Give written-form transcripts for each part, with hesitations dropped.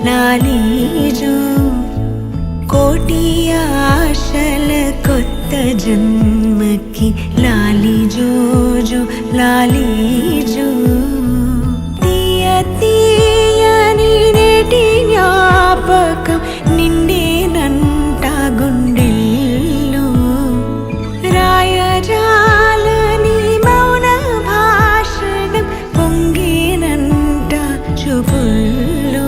లాలీజో కోటి ఆశల కొత్త జన్మకి లాలీజో జో లాలీజో తీయ తీయని నేటి జ్ఞాపకం నిండేనంట గుండెల్లో రాయజాలని మౌన భాషణం పొంగేనంట చూపుల్లో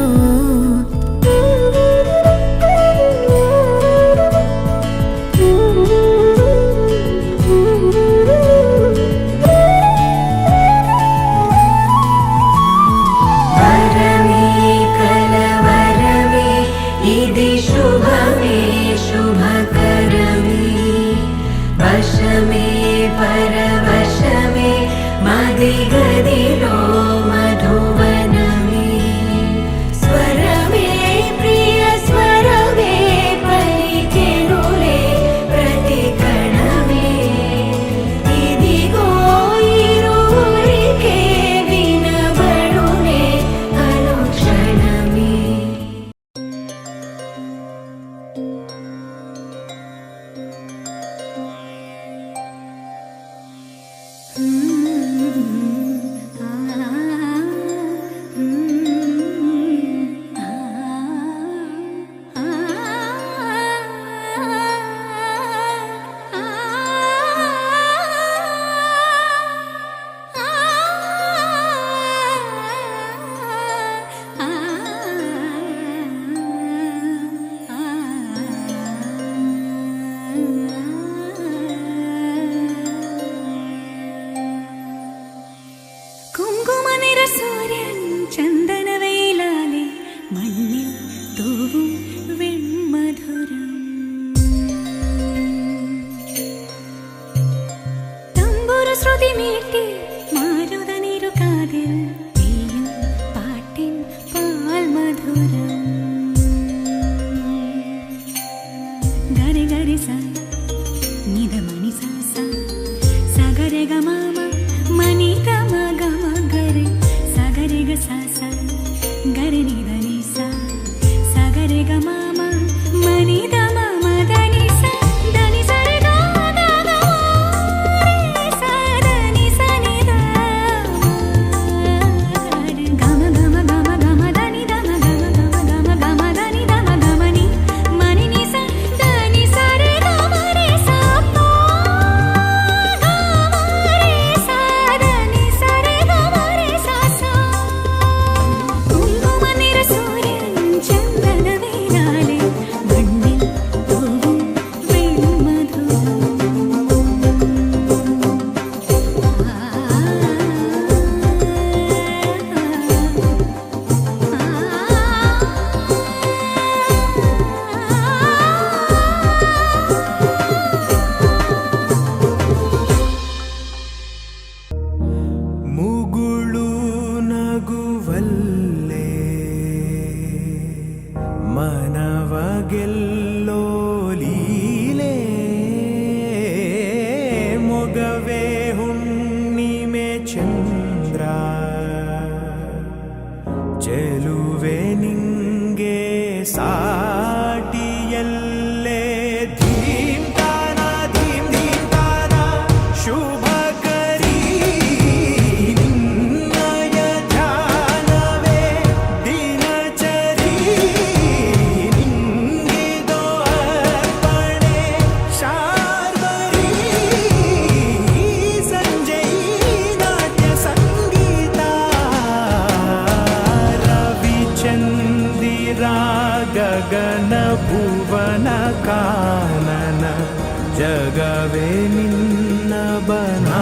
ఇది శుభమే శుభకరమే వశమే పరవశమే మది గదిలో మధువనమే స్వరమే ప్రియ స్వరమే పలికెనులే ప్రతి కణమే ఇదిగో ఇరువురికే వినబడునే అనుక్షణమే സൂര്യൻ ചന്ദനവേലാലെ മണ്ണിൽ തൂവും വെൺമധുരം തമ്പുരു ശ്രുതി മീട്ടി മാരുതനിരു കാതിൽ പെയ്യും പാട്ടിൻ പാൽമധുരം ഗരി ഗരി സ നിധമണി സ സ സഗരെ ഗമാമ മനി ഗമ ഗമ ഗരി സഗരെ ഗ സ സ ഗരി നി ധ നി സ സഗരെ ഗ മ മ മനി ധ മ മ ധ നി സ ധ നി സ രെ ഗ ഗ ഗ രെ സ ധ നി സ നി ധ ഗ മ ഗ മ ഗ മ ഗ മ ധ നി ധ മ ഗ മ ഗ മ ഗ മ ധ നി ധ മ ഗ മ നി മ നി നി സ ധ നി സ രെ ഗ മ രെ സ പ ഗ മ രെ സ ധ നി സ രെ ഗ മ രെ സ സ കുങ്കുമനിറ സൂര്യൻ ചന്ദനവേലാലെ മണ്ണിൽ തൂവും വെൺമധുരം ಮುಗುಳು ನಗುವಲ್ಲೇ ಮನವ ಗೆಲ್ಲೋ ಲೀಲೆ ಮೊಗವೇ ಹುಣ್ಣಿಮೆ ಚಂದ್ರ ಚೆಲುವೆ ನಿಂಗೆ ಸಾಟಿಯಲ್ಲೇ ಧೀಮ್ ತಾನ ಧೀಮ್ ಧೀಮ್ ತಾನ ಶುಭಕರೀ ನಿನ್ನಯ ಧ್ಯಾನವೇ ದಿನಚರಿ ನಿಂಗಿದೋ ಅರ್ಪಣೆ ಶಾರ್ವರಿ ಸಂಜೈ ನಾಟ್ಯ ಸಂಗೀತ ರವಿಚಂದಿರಾ ಗಗನ ಭುವನ ಕಾನನ ಜಗವೇ ನಿನ್ನ ಬನಾ